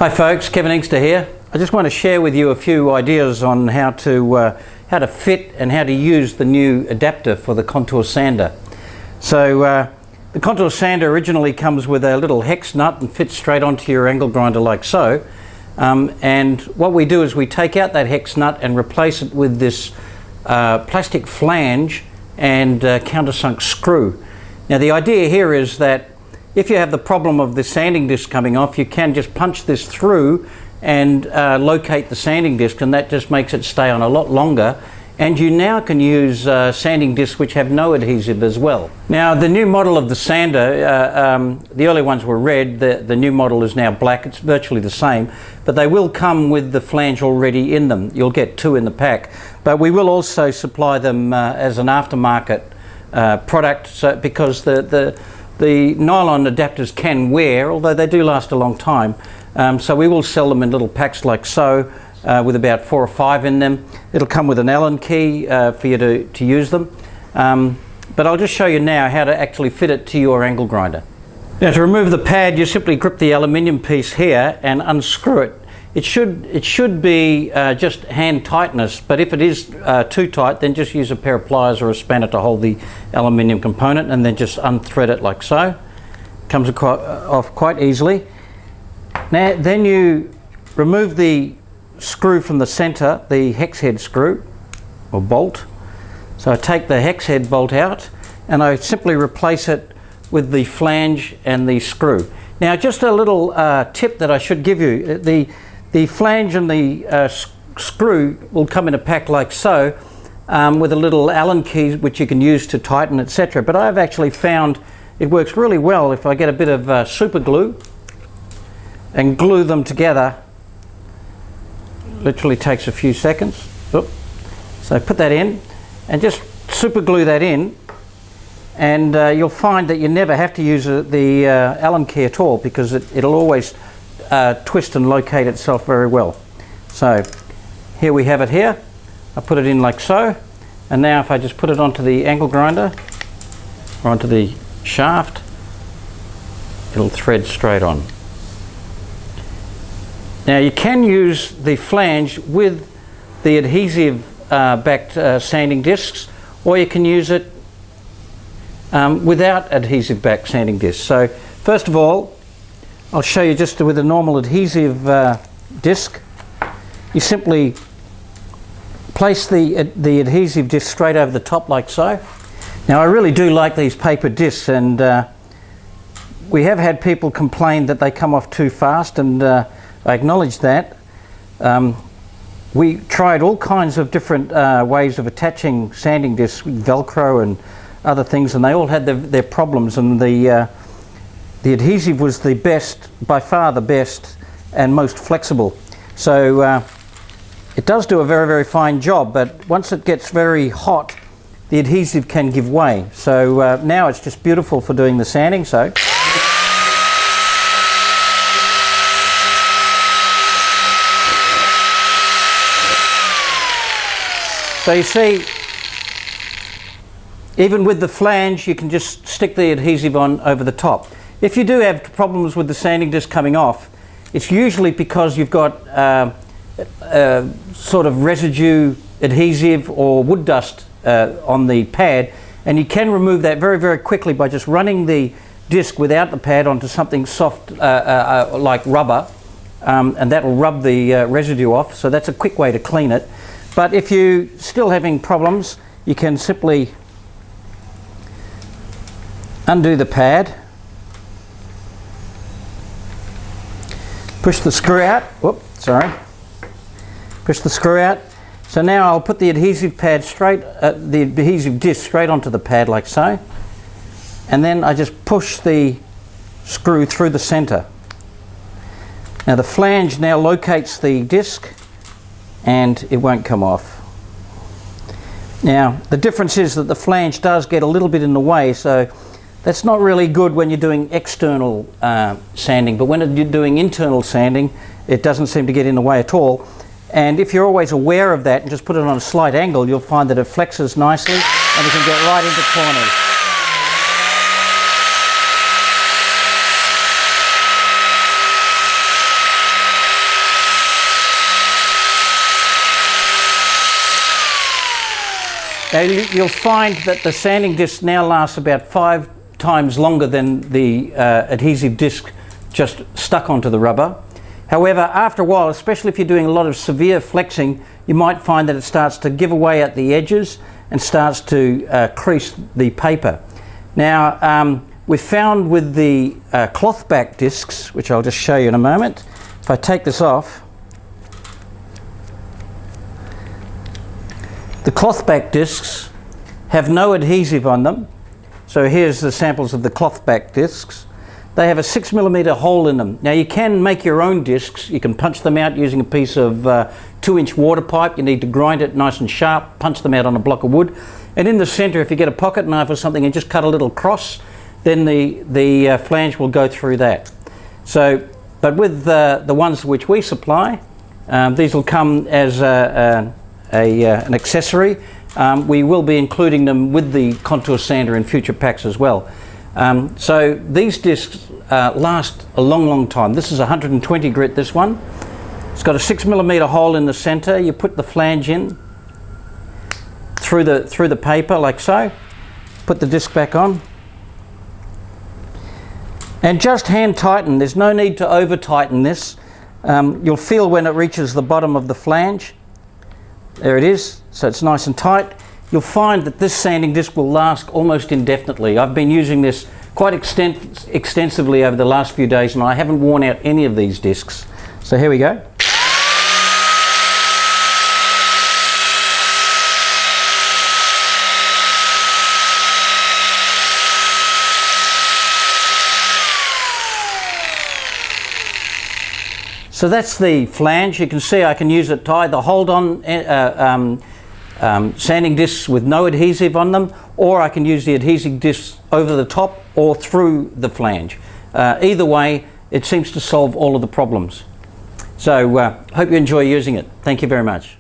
Hi folks, Kevin Inkster here. I just want to share with you a few ideas on how to fit and how to use the new adapter for the contour sander. So the contour sander originally comes with a little hex nut and fits straight onto your angle grinder like so. And what we do is we take out that hex nut and replace it with this plastic flange and countersunk screw. Now the idea here is that if you have the problem of the sanding disc coming off, you can just punch this through and locate the sanding disc, and that just makes it stay on a lot longer. And you now can use sanding discs which have no adhesive as well. Now the new model of the sander, the early ones were red, the new model is now black. It's virtually the same, but they will come with the flange already in them. You'll get two in the pack, but we will also supply them as an aftermarket product, because the nylon adapters can wear, although they do last a long time. So we will sell them in little packs like so, with about 4 or 5 in them. It'll come with an Allen key for you to use them. But I'll just show you now how to actually fit it to your angle grinder. Now to remove the pad, you simply grip the aluminium piece here and unscrew it. It should be just hand tightness, but if it is too tight, then just use a pair of pliers or a spanner to hold the aluminium component, and then just unthread it like so. Comes off quite easily. Now then you remove the screw from the center, the hex head screw or bolt. So I take the hex head bolt out and I simply replace it with the flange and the screw. Now just a little tip that I should give you. The flange and the screw will come in a pack like so, with a little Allen key which you can use to tighten, etc. But I've actually found it works really well if I get a bit of super glue and glue them together. Literally takes a few seconds. Oop. So put that in and just super glue that in, and you'll find that you never have to use the Allen key at all, because it'll always twist and locate itself very well. So here we have it here. I put it in like so, and now if I just put it onto the angle grinder or onto the shaft, it'll thread straight on. Now you can use the flange with the adhesive backed sanding discs, or you can use it without adhesive backed sanding discs. So first of all, I'll show you just with a normal adhesive disc. You simply place the adhesive disc straight over the top like so. Now I really do like these paper discs, and we have had people complain that they come off too fast, and I acknowledge that. We tried all kinds of different ways of attaching sanding discs with Velcro and other things, and they all had their problems, and the adhesive was the best, by far the best and most flexible. So it does do a very, very fine job, but once it gets very hot, the adhesive can give way. So now it's just beautiful for doing the sanding. So you see, even with the flange, you can just stick the adhesive on over the top. If you do have problems with the sanding disc coming off, it's usually because you've got sort of residue adhesive or wood dust on the pad, and you can remove that very, very quickly by just running the disc without the pad onto something soft like rubber, and that will rub the residue off. So that's a quick way to clean it. But if you're still having problems, you can simply undo the pad, push the screw out. Whoop, sorry. Push the screw out. So now I'll put the adhesive pad the adhesive disc straight onto the pad like so, and then I just push the screw through the center. Now the flange now locates the disc, and it won't come off. Now the difference is that the flange does get a little bit in the way, so that's not really good when you're doing external sanding, but when you're doing internal sanding, it doesn't seem to get in the way at all. And if you're always aware of that and just put it on a slight angle, you'll find that it flexes nicely and you can get right into corners. Now you'll find that the sanding disc now lasts about 5 times longer than the adhesive disc just stuck onto the rubber. However, after a while, especially if you're doing a lot of severe flexing, you might find that it starts to give away at the edges and starts to crease the paper. Now, we've found with the cloth back discs, which I'll just show you in a moment, if I take this off, the cloth back discs have no adhesive on them. So here's the samples of the cloth back discs. They have a 6mm hole in them. Now you can make your own discs. You can punch them out using a piece of 2-inch water pipe. You need to grind it nice and sharp, punch them out on a block of wood. And in the center, if you get a pocket knife or something and just cut a little cross, then the flange will go through that. So, but with the ones which we supply, these will come as an accessory. We will be including them with the contour sander in future packs as well. So these discs last a long time. This is 120 grit, this one. It's got a 6mm hole in the center. You put the flange in through the paper like so. Put the disc back on. And just hand tighten. There's no need to over tighten this. You'll feel when it reaches the bottom of the flange. There it is. So it's nice and tight. You'll find that this sanding disc will last almost indefinitely. I've been using this quite extensively over the last few days and I haven't worn out any of these discs. So here we go. So that's the flange. You can see I can use it to either hold on sanding discs with no adhesive on them, or I can use the adhesive discs over the top or through the flange. Either way, it seems to solve all of the problems. So hope you enjoy using it. Thank you very much.